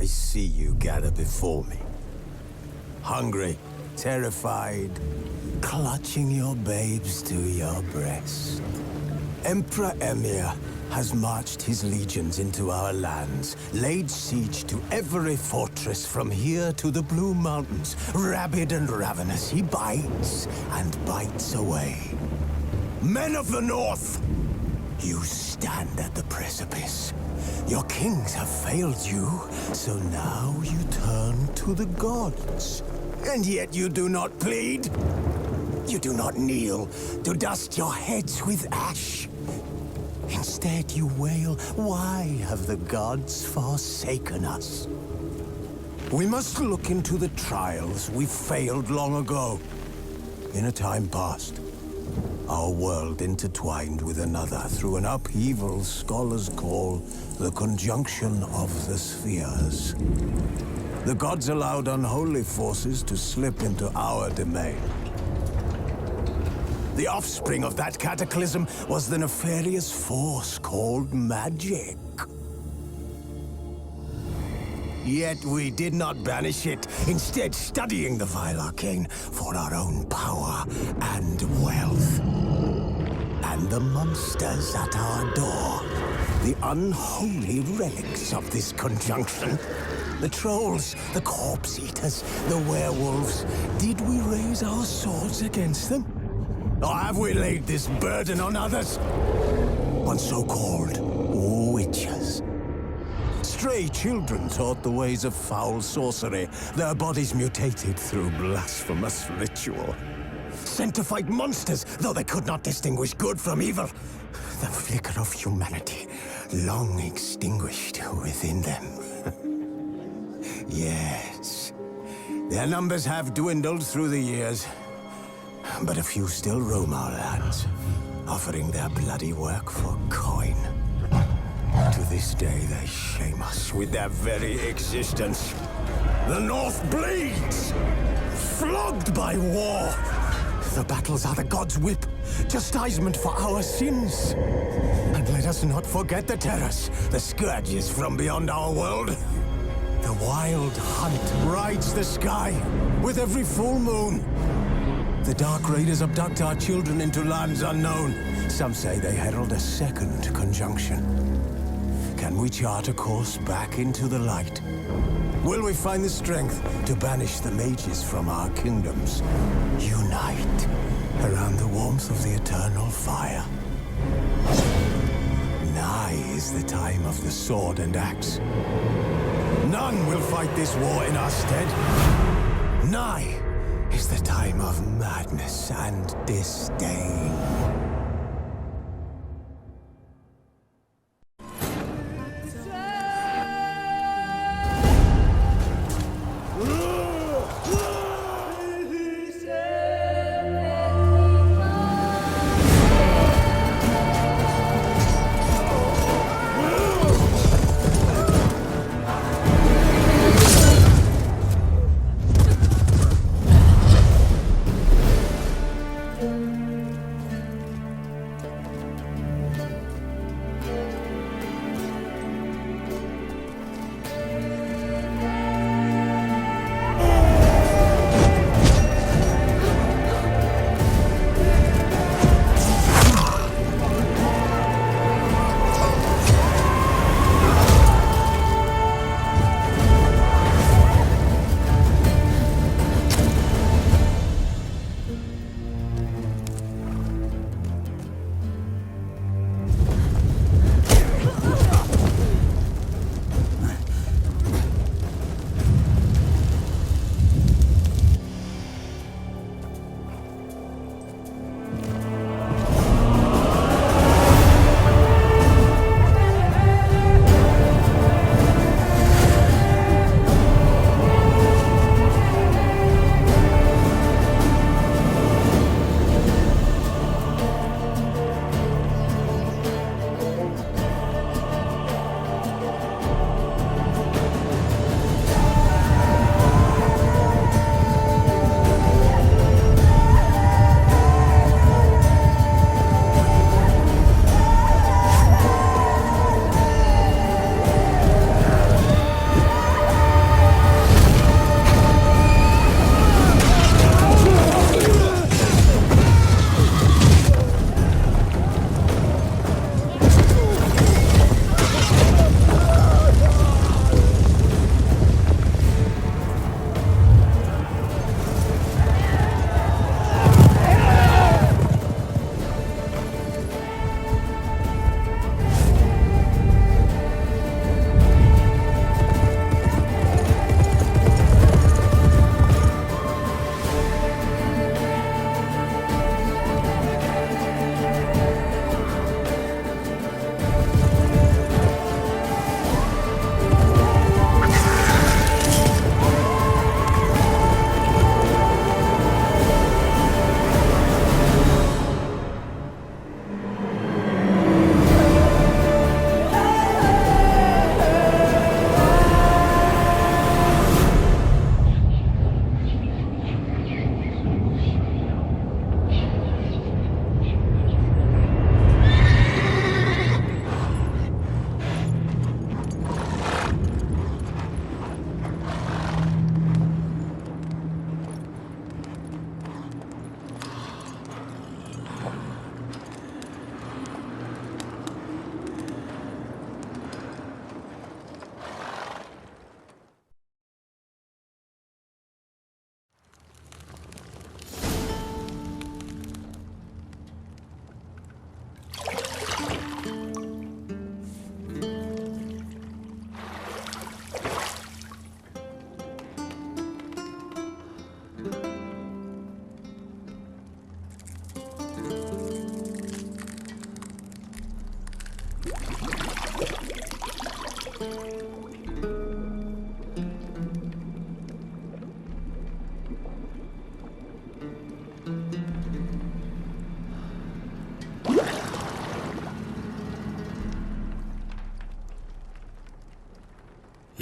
I see you gather before me. Hungry, terrified, clutching your babes to your breast. Emperor Emir has marched his legions into our lands, laid siege to every fortress from here to the Blue Mountains. Rabid and ravenous, he bites and bites away. Men of the North, you stand at the precipice. Your kings have failed you, so now you turn to the gods. And yet you do not plead. You do not kneel to dust your heads with ash. Instead you wail, why have the gods forsaken us? We must look into the trials we failed long ago. In a time past, our world intertwined with another through an upheaval scholars call the conjunction of the spheres. The gods allowed unholy forces to slip into our domain. The offspring of that cataclysm was the nefarious force called magic. Yet we did not banish it, instead studying the vile arcane for our own power and wealth. And the monsters at our door, the unholy relics of this conjunction. The trolls, the corpse eaters, the werewolves. Did we raise our swords against them? Or have we laid this burden on others? On so-called witches. Stray children taught the ways of foul sorcery, their bodies mutated through blasphemous ritual. Sent to fight monsters, though they could not distinguish good from evil. The flicker of humanity, long extinguished within them. Yes, their numbers have dwindled through the years. But a few still roam our lands, offering their bloody work for coin. To this day, they shame us with their very existence. The North bleeds, flogged by war. The battles are the gods' whip, chastisement for our sins. And let us not forget the terrors, the scourges from beyond our world. The wild hunt rides the sky with every full moon. The Dark Raiders abduct our children into lands unknown. Some say they herald a second conjunction. Can we chart a course back into the light? Will we find the strength to banish the mages from our kingdoms? Unite around the warmth of the eternal fire. Nigh is the time of the sword and axe. None will fight this war in our stead. Nigh is the time of madness and disdain.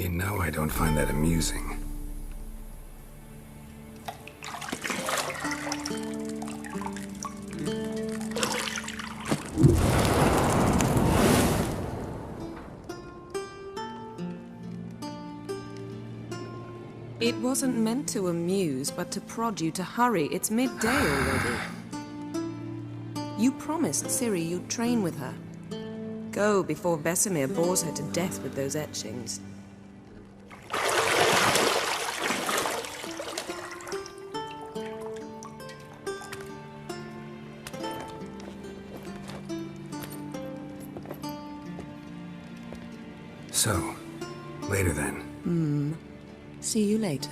You know I don't find that amusing. It wasn't meant to amuse, but to prod you to hurry. It's midday already. You promised Ciri you'd train with her. Go before Vesemir bores her to death with those etchings. So, later then. See you later.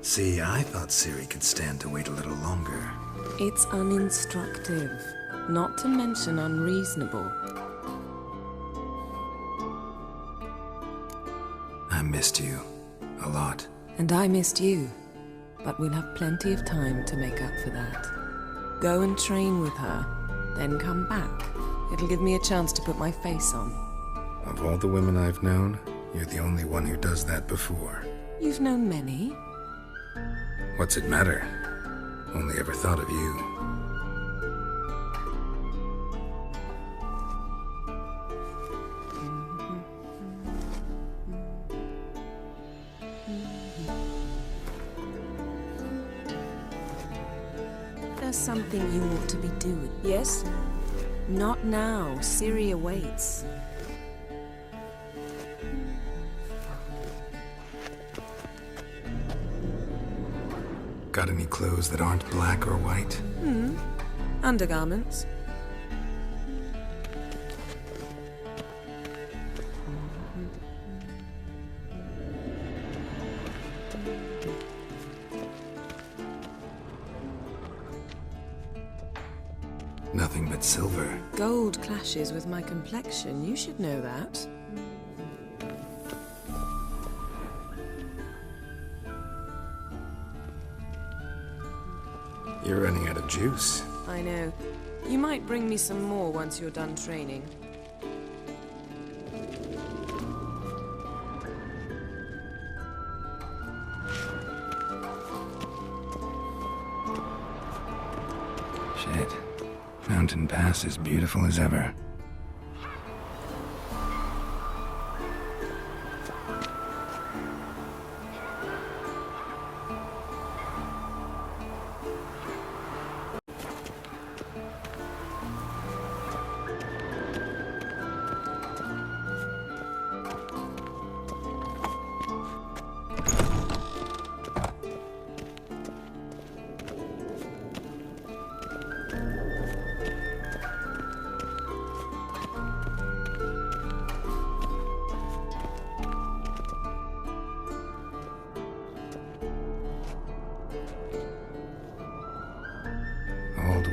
See, I thought Ciri could stand to wait a little longer. It's uninstructive, not to mention unreasonable. I missed you. A lot. And I missed you. But we'll have plenty of time to make up for that. Go and train with her, then come back. It'll give me a chance to put my face on. Of all the women I've known, you're the only one who does that before. You've known many. What's it matter? Only ever thought of you. There's something you ought to be doing. Yes? Not now. Ciri awaits. Got any clothes that aren't black or white? Undergarments. Nothing but silver. Gold clashes with my complexion. You should know that. You're running out of juice. I know. You might bring me some more once you're done training. Shit. Mountain Pass is beautiful as ever.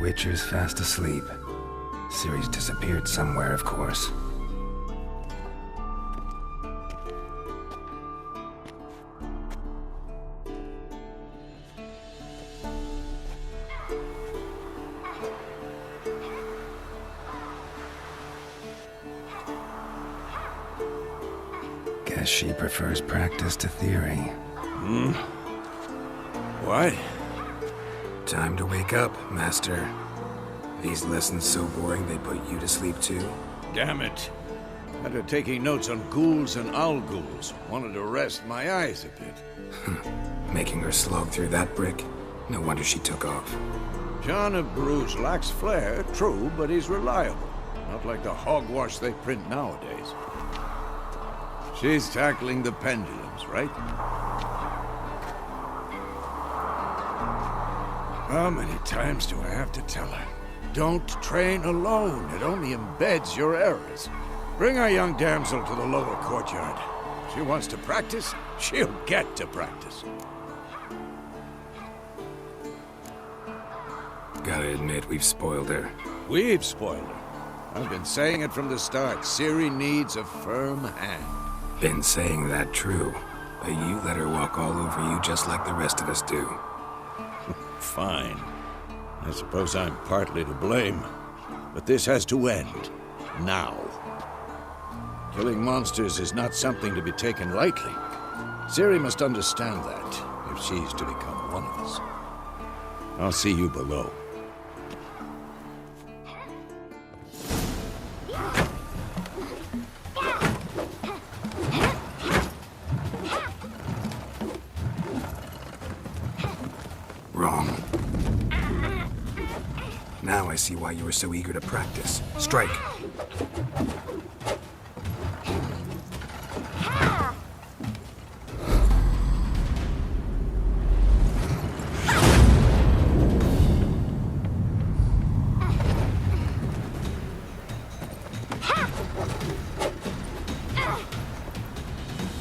Witcher's fast asleep. Ciri's disappeared somewhere, of course. Guess she prefers practice to theory. What? Time to wake up, Master. These lessons so boring they put you to sleep too? Damn it. After taking notes on ghouls and owl ghouls, wanted to rest my eyes a bit. Making her slog through that brick? No wonder she took off. John of Bruges lacks flair, true, but he's reliable. Not like the hogwash they print nowadays. She's tackling the pendulums, right? How many times do I have to tell her? Don't train alone. It only embeds your errors. Bring our young damsel to the lower courtyard. She wants to practice, she'll get to practice. Gotta admit, we've spoiled her. We've spoiled her. I've been saying it from the start. Ciri needs a firm hand. Been saying that true, but you let her walk all over you just like the rest of us do. Fine. I suppose I'm partly to blame. But this has to end. Now. Killing monsters is not something to be taken lightly. Ciri must understand that, if she's to become one of us. I'll see you below. Wrong. Now I see why you were so eager to practice. Strike.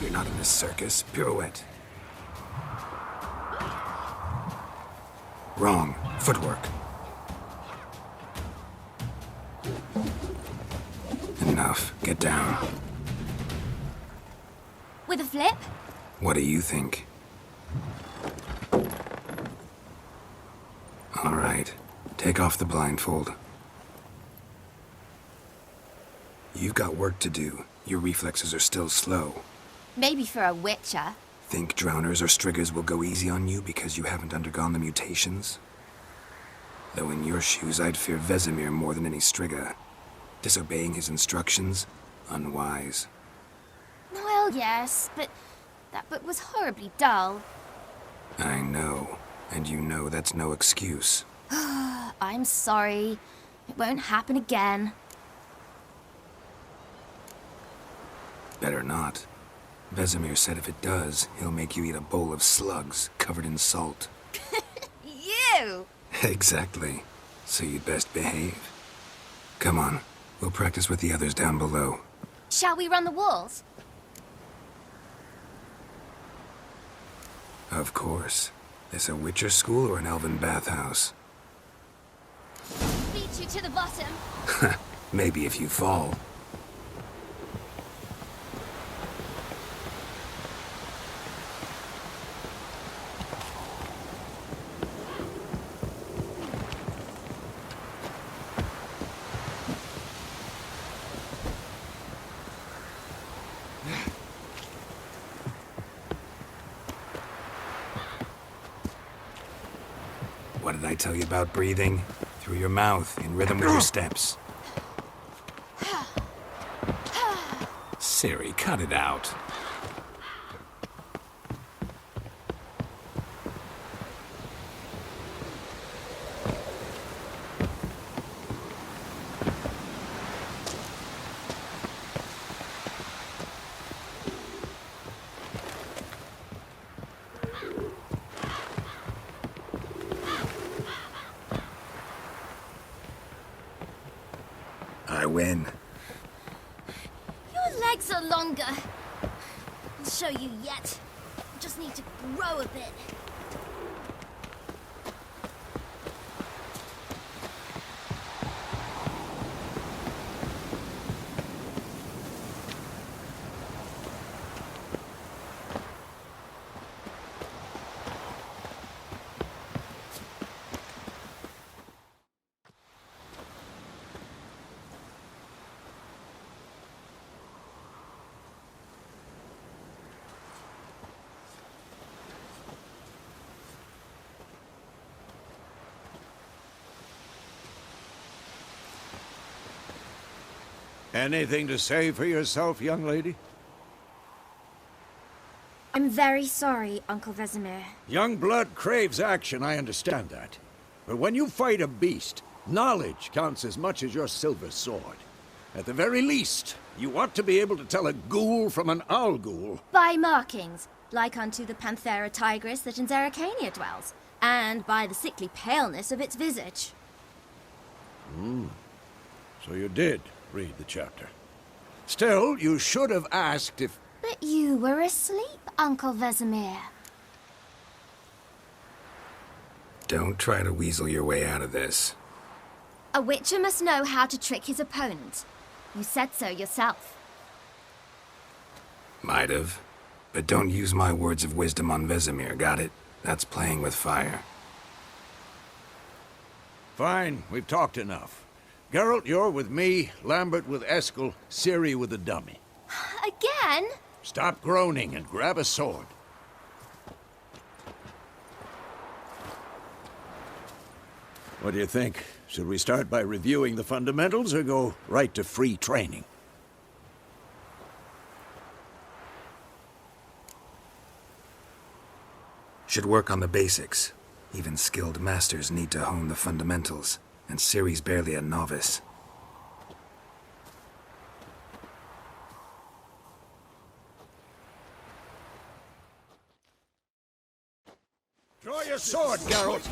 You're not in this circus. Pirouette. Wrong. Footwork. Enough. Get down. With a flip? What do you think? All right. Take off the blindfold. You've got work to do. Your reflexes are still slow. Maybe for a witcher. Think drowners or striggers will go easy on you because you haven't undergone the mutations? Though in your shoes, I'd fear Vesemir more than any strigger. Disobeying his instructions? Unwise. Well, yes, but that book was horribly dull. I know. And you know that's no excuse. I'm sorry. It won't happen again. Better not. Vesemir said if it does, he'll make you eat a bowl of slugs covered in salt. You! Exactly. So you'd best behave. Come on. We'll practice with the others down below. Shall we run the walls? Of course. This a Witcher school or an elven bathhouse? Beat you to the bottom. Maybe if you fall. What did I tell you about breathing? Through your mouth, in rhythm with your steps. Ciri, cut it out. I win. Your legs are longer. I'll show you yet. Just need to grow a bit. Anything to say for yourself, young lady? I'm very sorry, Uncle Vesemir. Young blood craves action, I understand that. But when you fight a beast, knowledge counts as much as your silver sword. At the very least, you ought to be able to tell a ghoul from an owl ghoul. By markings, like unto the Panthera tigris that in Zerrikania dwells, and by the sickly paleness of its visage. So you did read the chapter. Still, you should have asked if... But you were asleep, Uncle Vesemir. Don't try to weasel your way out of this. A witcher must know how to trick his opponent. You said so yourself. Might have. But don't use my words of wisdom on Vesemir, got it? That's playing with fire. Fine, we've talked enough. Geralt, you're with me, Lambert with Eskel, Ciri with the dummy. Again? Stop groaning and grab a sword. What do you think? Should we start by reviewing the fundamentals or go right to free training? Should work on the basics. Even skilled masters need to hone the fundamentals, and Ciri's barely a novice. Draw your sword, Geralt!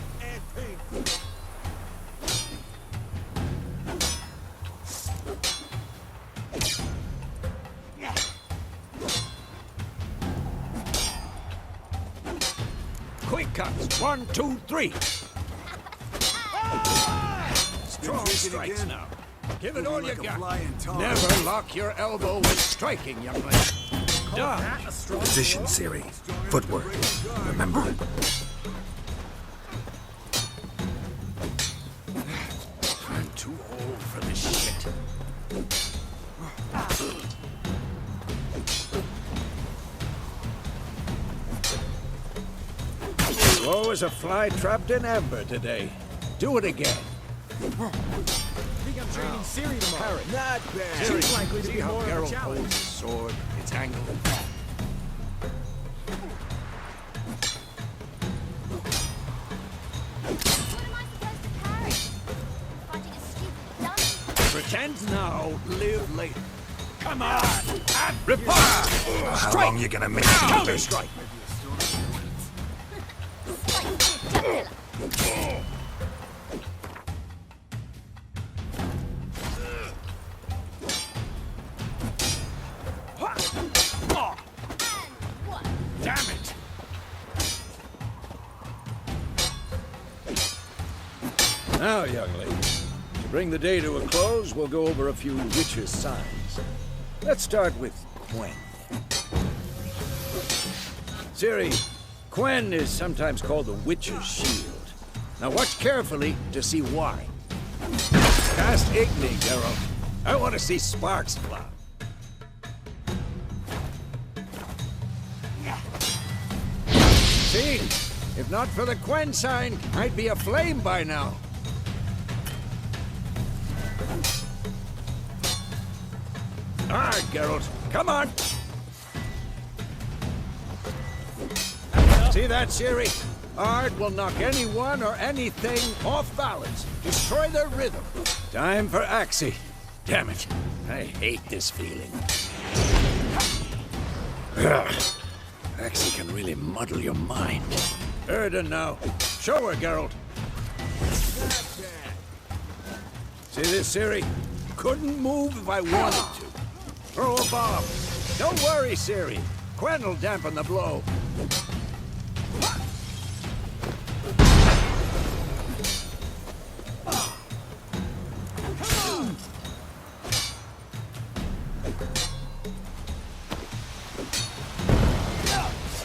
Quick cuts! 1, 2, 3! Strong strikes now. Give it all you got. Never lock your elbow when striking, young lady. Dodge. Position, Ciri. Footwork. Remember. I'm too old for this shit. Slow as a fly trapped in amber today. Do it again. I think I'm training Ciri tomorrow. Not bad. She's likely to See be how more of a Geralt challenge. holds his sword? It's angled. What am I supposed to carry? Fighting a stupid dummy? Pretend now, live later. Come on! At reply! How long you gonna make me Counter wait? strike! Damn it! Now, young lady, to bring the day to a close, we'll go over a few witches' signs. Let's start with Quen. Ciri, Quen is sometimes called the Witch's Shield. Now watch carefully to see why. Cast Igni, Geralt. I want to see sparks fly. See? If not for the Quen sign, I'd be aflame by now. All right, Geralt. Come on. See that, Ciri? Ard will knock anyone or anything off balance. Destroy their rhythm. Time for Axii. Damn it. I hate this feeling. Ugh. Axii can really muddle your mind. Erden now. Show her, Geralt. See this, Ciri? Couldn't move if I wanted to. Throw a bomb. Don't worry, Ciri. Quen will dampen the blow.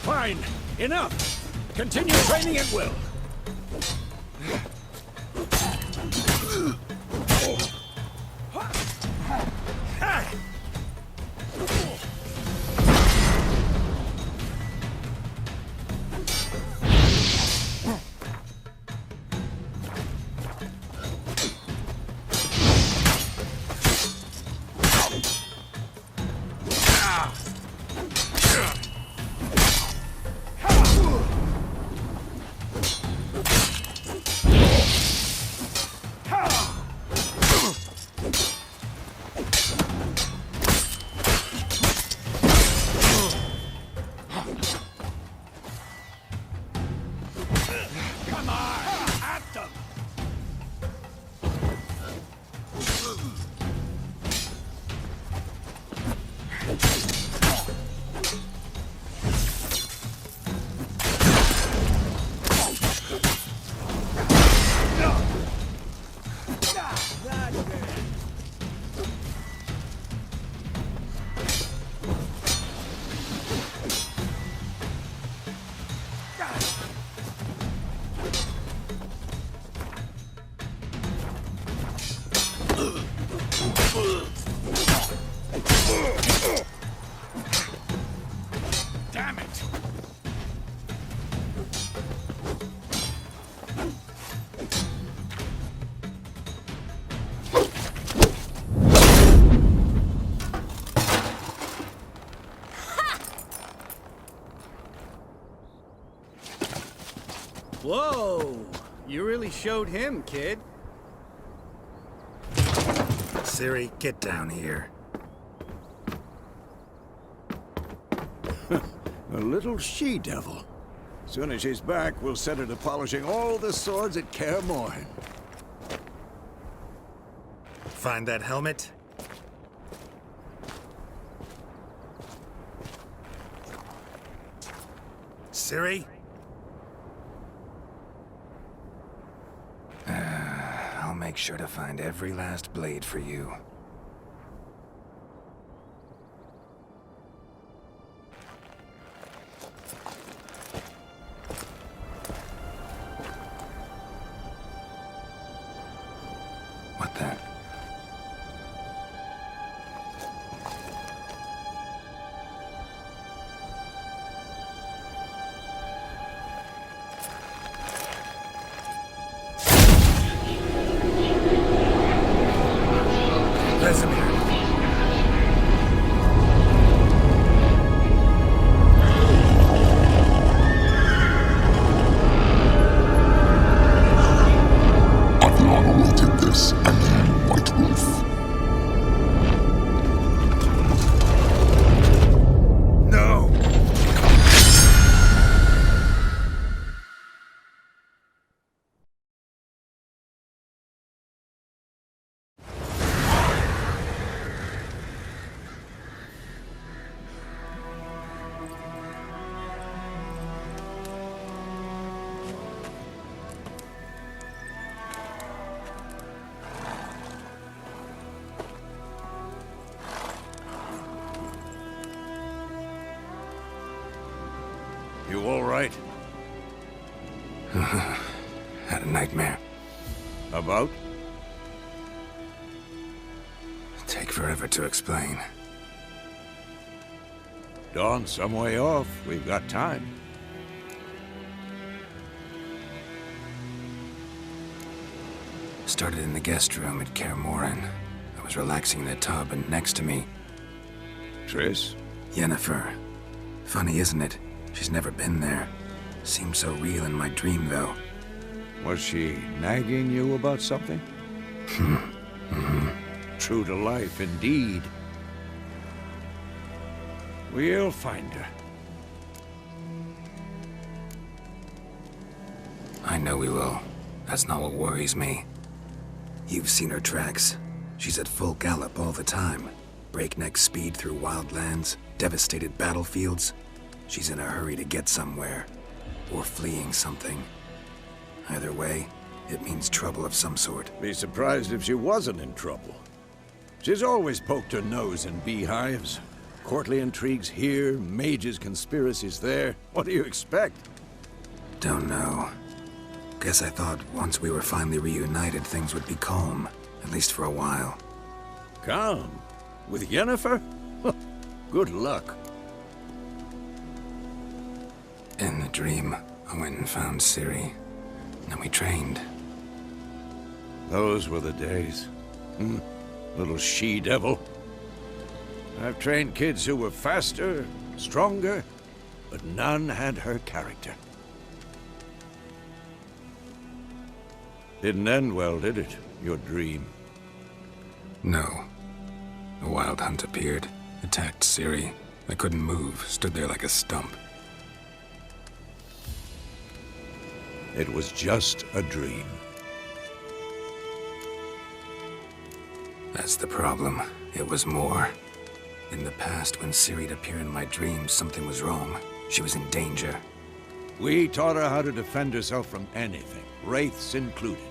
Fine. Enough. Continue training at will. Whoa! You really showed him, kid. Ciri, get down here. A little she-devil. Soon as she's back, we'll set her to polishing all the swords at Kaer Morhen. Find that helmet? Ciri? I'll make sure to find every last blade for you. What the? Vesemir. Avion awaited this, and you, White Wolf. No! You all right? Had a nightmare. About? Take forever to explain. Dawn's some way off. We've got time. Started in the guest room at Kaer Morhen. I was relaxing in the tub, and next to me, Triss? Yennefer. Funny, isn't it? She's never been there. Seemed so real in my dream, though. Was she nagging you about something? True to life, indeed. We'll find her. I know we will. That's not what worries me. You've seen her tracks. She's at full gallop all the time. Breakneck speed through wild lands, devastated battlefields. She's in a hurry to get somewhere. Or fleeing something. Either way, it means trouble of some sort. Be surprised if she wasn't in trouble. She's always poked her nose in beehives. Courtly intrigues here, mages' conspiracies there. What do you expect? Don't know. Guess I thought once we were finally reunited, things would be calm. At least for a while. Calm? With Yennefer? Good luck. In the dream, I went and found Ciri. And we trained. Those were the days. Little she-devil. I've trained kids who were faster, stronger, but none had her character. Didn't end well, did it? Your dream? No. A wild hunt appeared, attacked Ciri. I couldn't move, stood there like a stump. It was just a dream. That's the problem. It was more. In the past, when Ciri'd appear in my dreams, something was wrong. She was in danger. We taught her how to defend herself from anything, wraiths included.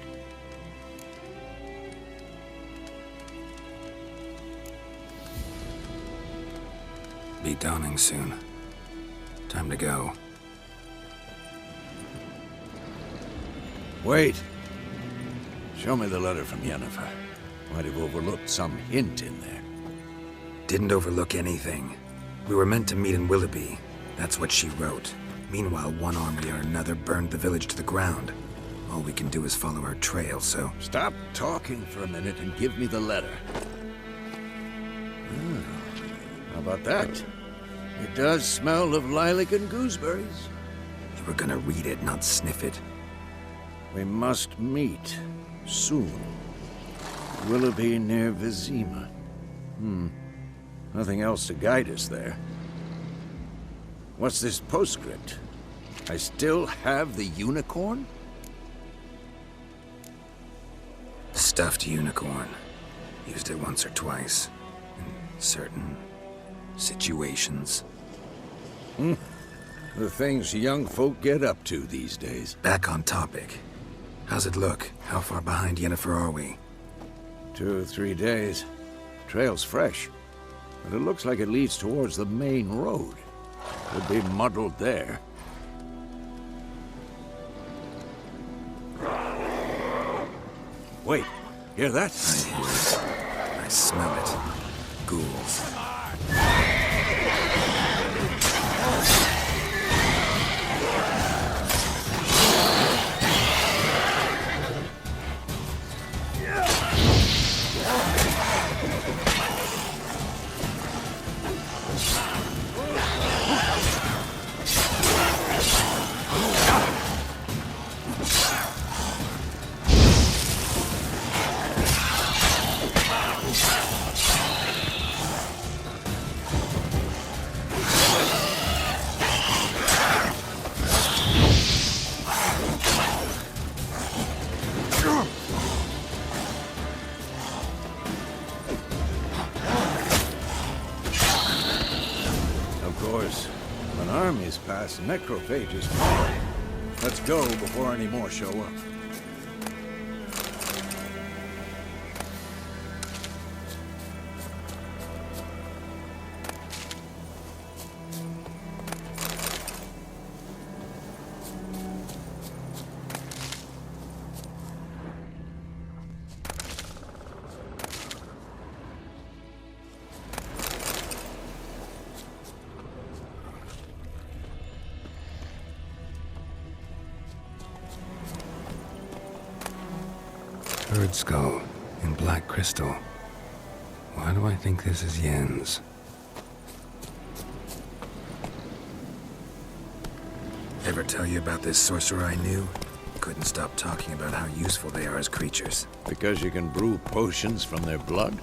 Be dawning soon. Time to go. Wait. Show me the letter from Yennefer. Might have overlooked some hint in there. Didn't overlook anything. We were meant to meet in Willoughby. That's what she wrote. Meanwhile, one army or another burned the village to the ground. All we can do is follow her trail, so... Stop talking for a minute and give me the letter. How about that? It does smell of lilac and gooseberries. You were gonna read it, not sniff it. We must meet soon. Willoughby near Vizima. Nothing else to guide us there. What's this postscript? I still have the unicorn? Stuffed unicorn. Used it once or twice. In certain situations. The things young folk get up to these days. Back on topic. How's it look? How far behind Yennefer are we? 2 or 3 days. Trail's fresh, but it looks like it leads towards the main road. Could be muddled there. Wait, hear that? I hear it. I smell it. Ghouls. Necrophages follow. Let's go before any more show up. Bird skull in black crystal. Why do I think this is Yen's? Ever tell you about this sorcerer I knew? Couldn't stop talking about how useful they are as creatures. Because you can brew potions from their blood?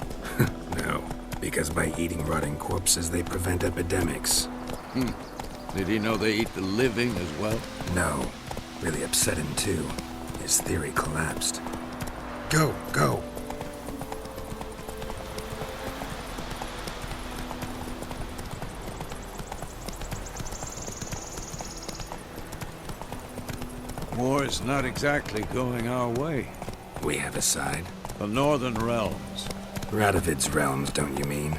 No, because by eating rotting corpses, they prevent epidemics. Did he know they eat the living as well? No. Really upset him, too. His theory collapsed. Go, go! War's not exactly going our way. We have a side. The Northern Realms. Radovid's realms, don't you mean?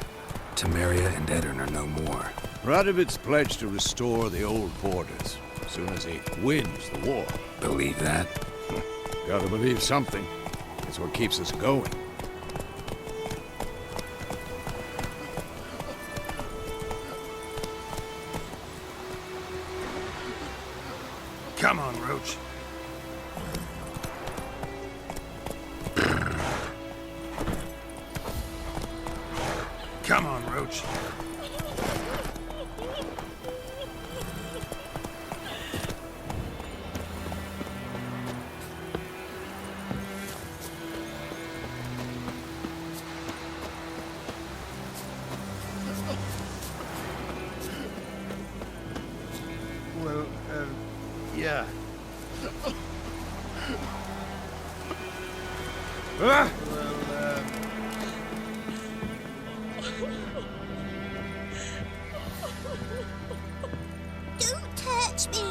Temeria and Edirn are no more. Radovid's pledged to restore the old borders as soon as he wins the war. Believe that? Gotta believe something. It's what keeps us going. Come on, Roach. Come on, Roach. Well, yeah. Ah! Don't touch me!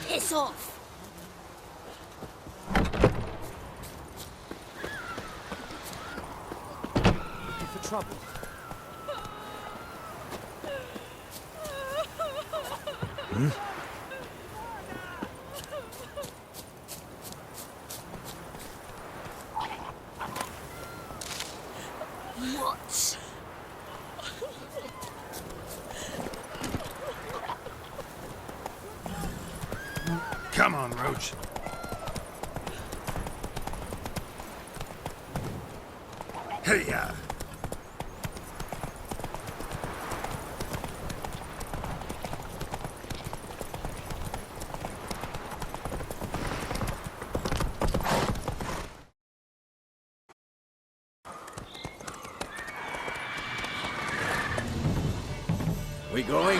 Piss off! Looking for trouble. What? Come on, Roach. Hey, ya. We going?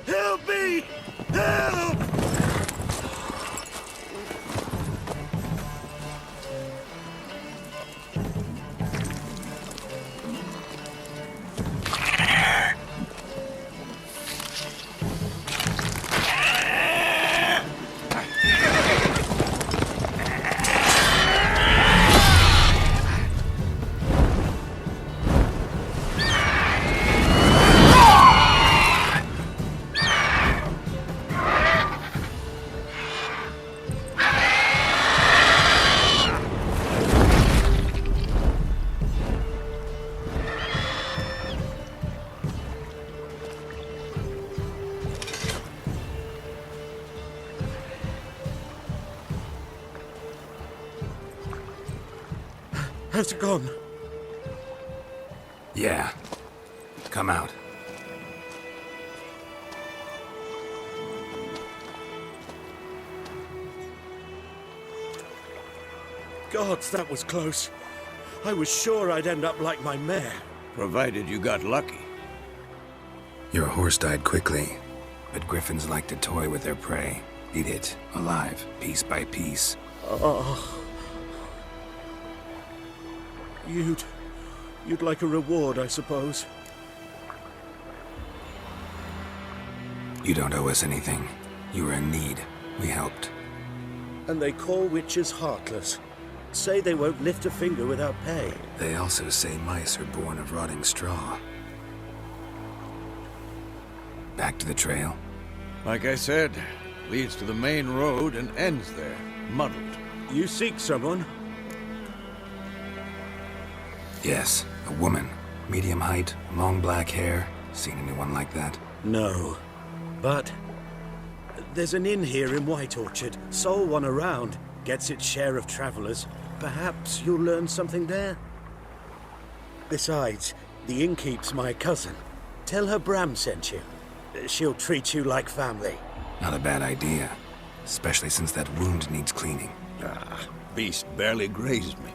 Help me! Help! How's it gone? Yeah. Come out. Gods, that was close. I was sure I'd end up like my mare. Provided you got lucky. Your horse died quickly, but griffins like to toy with their prey. Eat it, alive, piece by piece. Oh. You'd like a reward, I suppose. You don't owe us anything. You were in need. We helped. And they call witches heartless. Say they won't lift a finger without pay. They also say mice are born of rotting straw. Back to the trail? Like I said, leads to the main road and ends there, muddled. You seek someone? Yes, a woman. Medium height, long black hair. Seen anyone like that? No. But there's an inn here in White Orchard. Sole one around. Gets its share of travelers. Perhaps you'll learn something there? Besides, the innkeep's my cousin. Tell her Bram sent you. She'll treat you like family. Not a bad idea. Especially since that wound needs cleaning. Beast barely grazed me.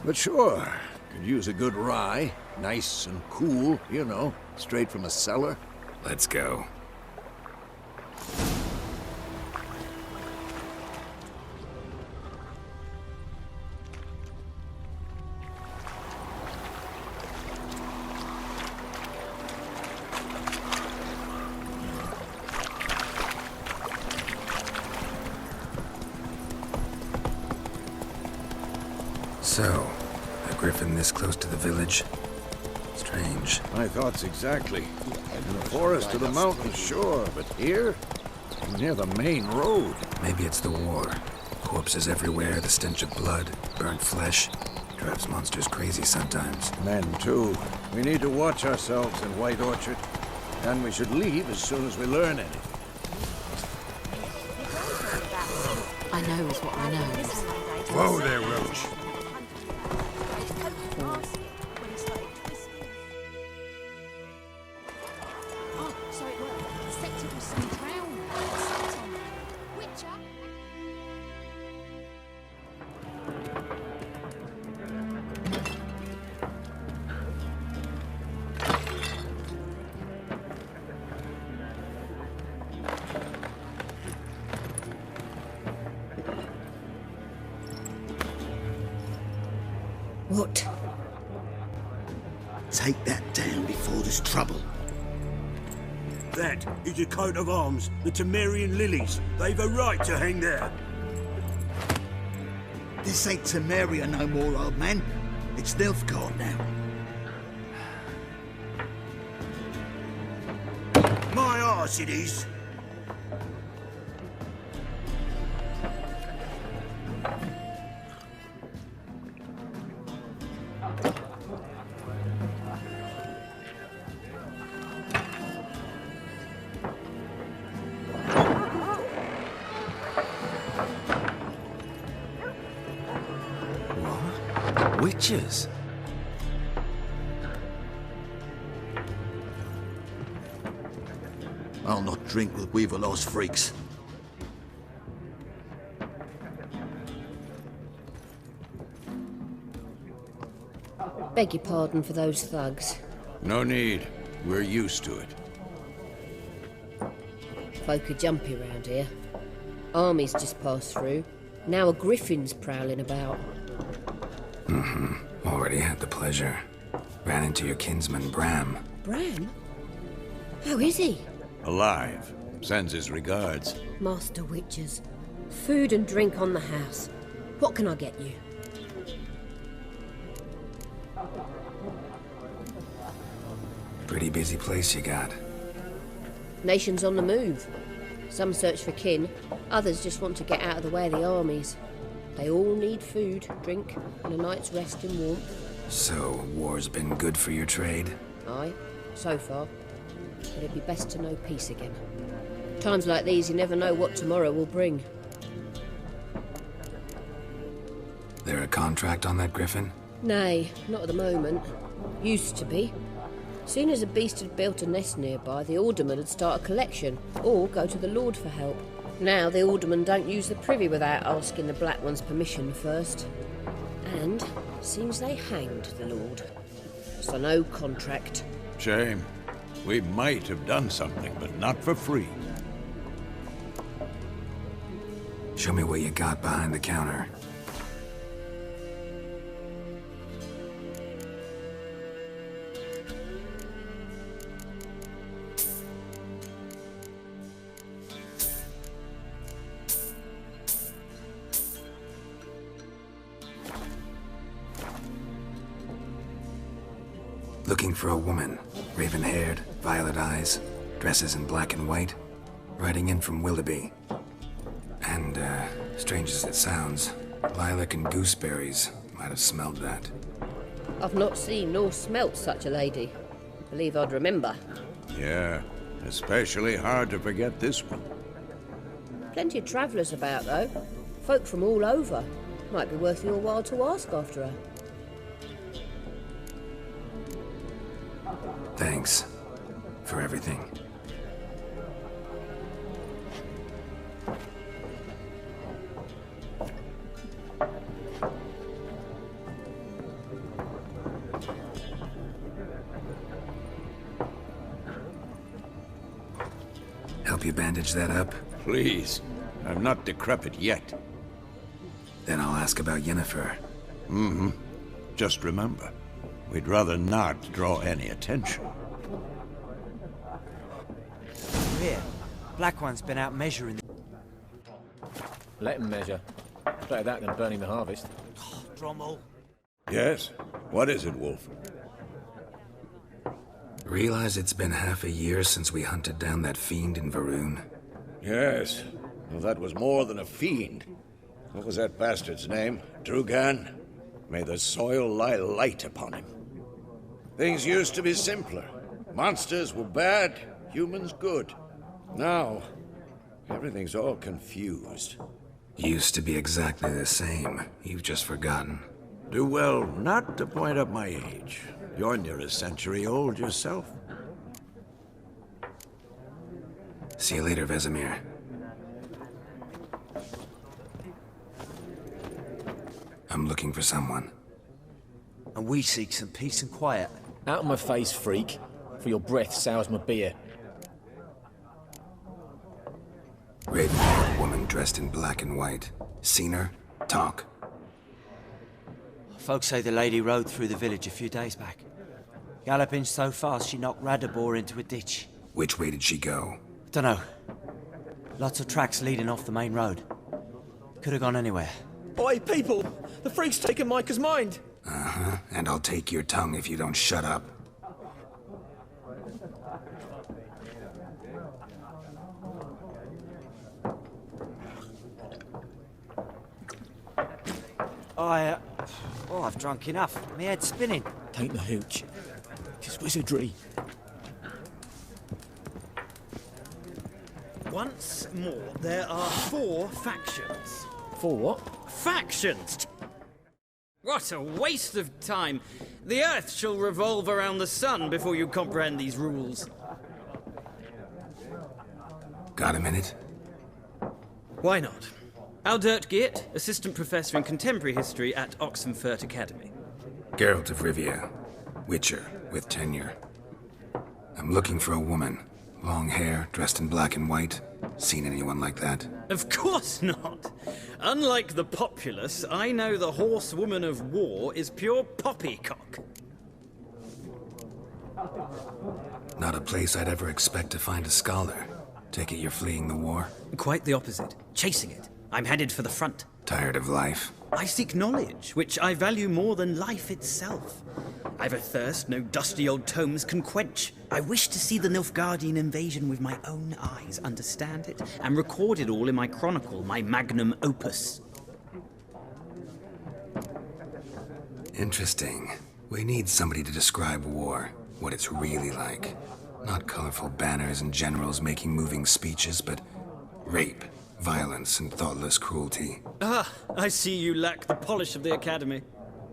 But sure, could use a good rye. Nice and cool, you know, straight from a cellar. Let's go. So, a griffin this close to the village? Strange. My thoughts exactly. In the forest to the mountains, sure, but here? Near the main road. Maybe it's the war. Corpses everywhere, the stench of blood, burnt flesh. Drives monsters crazy sometimes. Men, too. We need to watch ourselves in White Orchard. And we should leave as soon as we learn anything. I know is what I know. Whoa there, Roach. What? Take that down before there's trouble. That is a coat of arms, the Temerian lilies. They've a right to hang there. This ain't Temeria no more, old man. It's Nilfgaard now. My arse it is. Witches? I'll not drink with Weaverlaw's freaks. Beg your pardon for those thugs. No need. We're used to it. Folk are jumpy round here. Armies just passed through. Now a griffin's prowling about. Already had the pleasure. Ran into your kinsman, Bram. Bram? How is he? Alive. Sends his regards. Master Witches. Food and drink on the house. What can I get you? Pretty busy place you got. Nations on the move. Some search for kin, others just want to get out of the way of the armies. They all need food, drink, and a night's rest in warmth. So, war's been good for your trade? Aye, so far. But it'd be best to know peace again. Times like these, you never know what tomorrow will bring. There a contract on that griffin? Nay, not at the moment. Used to be. Soon as a beast had built a nest nearby, the alderman would start a collection, or go to the Lord for help. Now the aldermen don't use the privy without asking the Black One's permission first. And seems they hanged the Lord. So no contract. Shame. We might have done something, but not for free. Show me what you got behind the counter. Looking for a woman. Raven-haired, violet eyes, dresses in black and white. Riding in from Willoughby. And, strange as it sounds, lilac and gooseberries might have smelled that. I've not seen nor smelt such a lady. Believe I'd remember. Yeah, especially hard to forget this one. Plenty of travellers about, though. Folk from all over. Might be worth your while to ask after her. Thanks for everything. Help you bandage that up? Please. I'm not decrepit yet. Then I'll ask about Yennefer. Just remember, we'd rather not draw any attention. Here, Black One's been out measuring. Let him measure. Better that than burning the harvest. Drommel. Yes? What is it, Wolf? Realize it's been half a year since we hunted down that fiend in Varun? Yes. Well, that was more than a fiend. What was that bastard's name? Drugan? May the soil lie light upon him. Things used to be simpler. Monsters were bad, humans good. Now, everything's all confused. Used to be exactly the same. You've just forgotten. Do well not to point up my age. You're near a century old yourself. See you later, Vesemir. I'm looking for someone. And we seek some peace and quiet. Out of my face, freak. For your breath sours my beer. Raven-haired woman dressed in black and white. Seen her? Talk. Folks say the lady rode through the village a few days back. Galloping so fast she knocked Radabor into a ditch. Which way did she go? Dunno. Lots of tracks leading off the main road. Could have gone anywhere. Oi, people! The freak's taken Micah's mind! Uh-huh, and I'll take your tongue if you don't shut up. I've drunk enough. My head's spinning. Tain't the hooch. It's wizardry. Once more, there are 4 factions. 4 what? Factions! What a waste of time. The Earth shall revolve around the sun before you comprehend these rules. Got a minute? Why not? Aldert Geert, Assistant Professor in Contemporary History at Oxenfurt Academy. Geralt of Rivia. Witcher, with tenure. I'm looking for a woman. Long hair, dressed in black and white. Seen anyone like that? Of course not. Unlike the populace, I know the horsewoman of war is pure poppycock. Not a place I'd ever expect to find a scholar. Take it you're fleeing the war? Quite the opposite. Chasing it. I'm headed for the front. Tired of life? I seek knowledge, which I value more than life itself. I've a thirst no dusty old tomes can quench. I wish to see the Nilfgaardian invasion with my own eyes, understand it, and record it all in my chronicle, my magnum opus. Interesting. We need somebody to describe war, what it's really like. Not colorful banners and generals making moving speeches, but rape, violence, and thoughtless cruelty. Ah, I see you lack the polish of the Academy.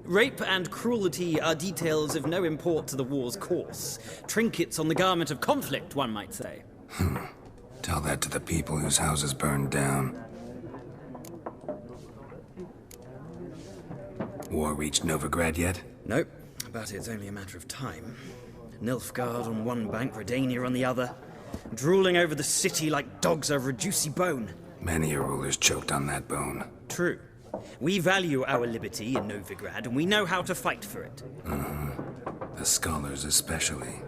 Rape and cruelty are details of no import to the war's course. Trinkets on the garment of conflict, one might say. Tell that to the people whose houses burned down. War reached Novigrad yet? Nope, but it's only a matter of time. Nilfgaard on one bank, Redania on the other. Drooling over the city like dogs over a juicy bone. Many a ruler's choked on that bone. True. We value our liberty in Novigrad, and we know how to fight for it. The scholars especially.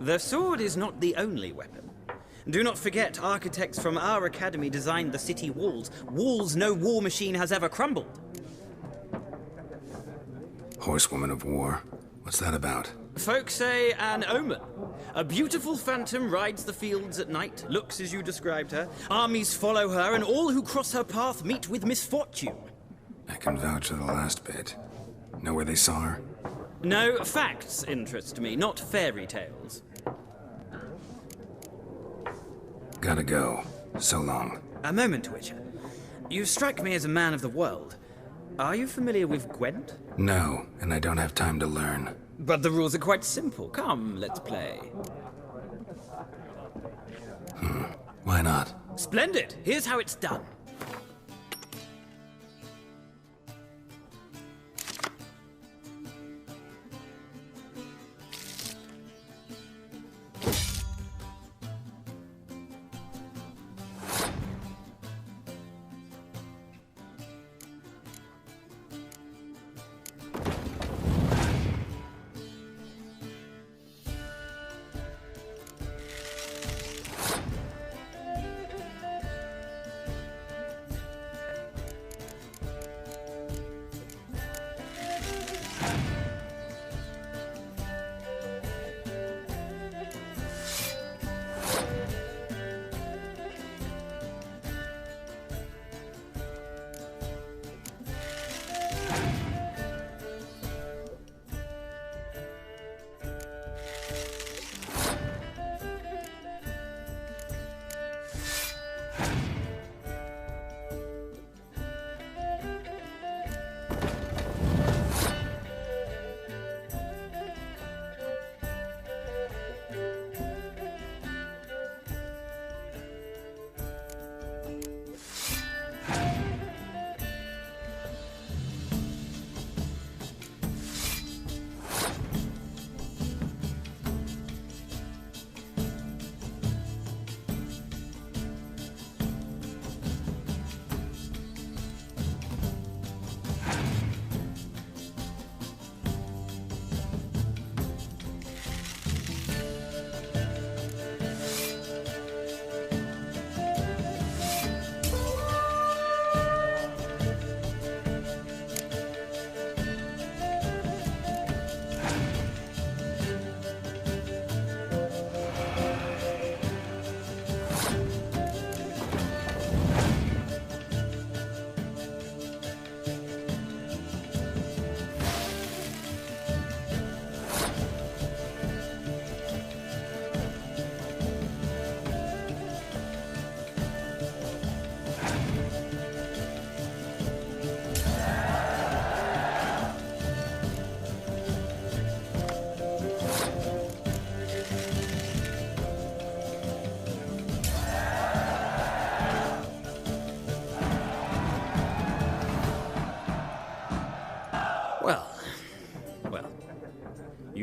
The sword is not the only weapon. Do not forget, architects from our academy designed the city walls. Walls no war machine has ever crumbled. Horsewoman of War. What's that about? Folk say an omen. A beautiful phantom rides the fields at night, looks as you described her. Armies follow her, and all who cross her path meet with misfortune. I can vouch for the last bit. Know where they saw her? No, facts interest me, not fairy tales. Gotta go. So long. A moment, Witcher. You strike me as a man of the world. Are you familiar with Gwent? No, and I don't have time to learn. But the rules are quite simple. Come, let's play. Why not? Splendid. Here's how it's done.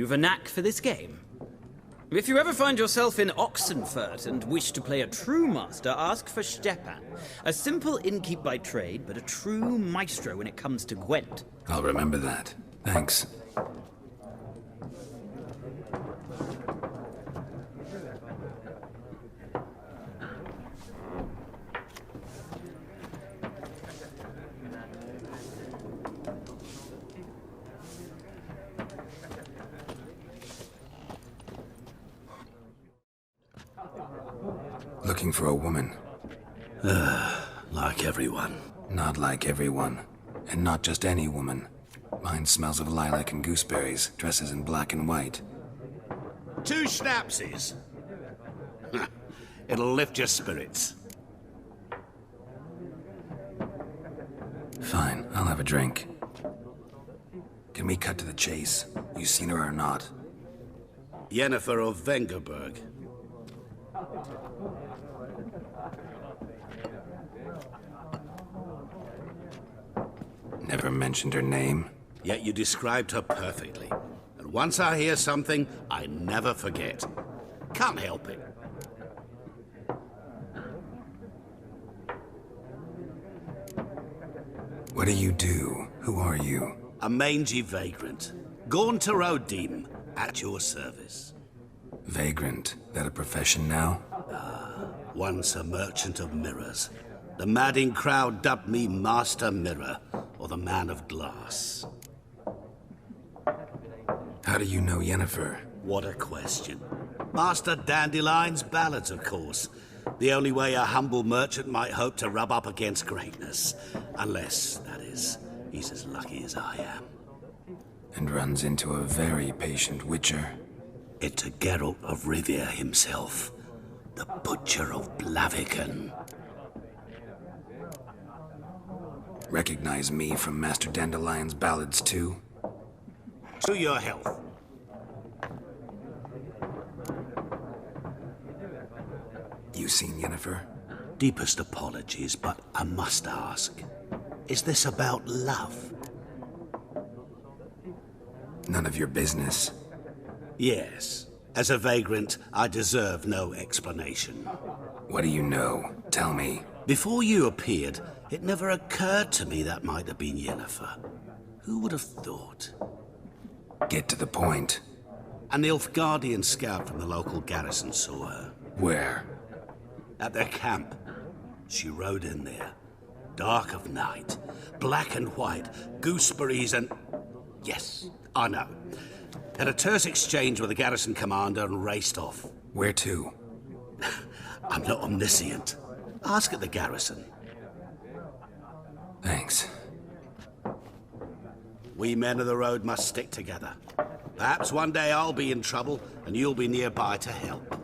You've a knack for this game. If you ever find yourself in Oxenfurt and wish to play a true master, ask for Stepan. A simple innkeep by trade, but a true maestro when it comes to Gwent. I'll remember that. Thanks. Looking for a woman. Like everyone. Not like everyone. And not just any woman. Mine smells of lilac and gooseberries, dresses in black and white. 2 schnapsies. It'll lift your spirits. Fine, I'll have a drink. Can we cut to the chase? You seen her or not? Yennefer of Vengerberg. Never mentioned her name. Yet you described her perfectly. And once I hear something, I never forget. Can't help it. What do you do? Who are you? A mangy vagrant. Gaunter O'Deem, at your service. Vagrant. That a profession now? Once a merchant of mirrors. The madding crowd dubbed me Master Mirror, or the Man of Glass. How do you know Yennefer? What a question. Master Dandelion's ballads, of course. The only way a humble merchant might hope to rub up against greatness. Unless, that is, he's as lucky as I am. And runs into a very patient witcher. It's Geralt of Rivia himself. The Butcher of Blaviken. Recognize me from Master Dandelion's ballads, too? To your health. You seen Yennefer? Deepest apologies, but I must ask. Is this about love? None of your business. Yes. As a vagrant, I deserve no explanation. What do you know? Tell me. Before you appeared, it never occurred to me that might have been Yennefer. Who would have thought? Get to the point. An Nilfgaardian scout from the local garrison saw her. Where? At their camp. She rode in there. Dark of night. Black and white. Gooseberries and... Yes, I know. Had a terse exchange with the garrison commander and raced off. Where to? I'm not omniscient. Ask at the garrison. Thanks. We men of the road must stick together. Perhaps one day I'll be in trouble and you'll be nearby to help.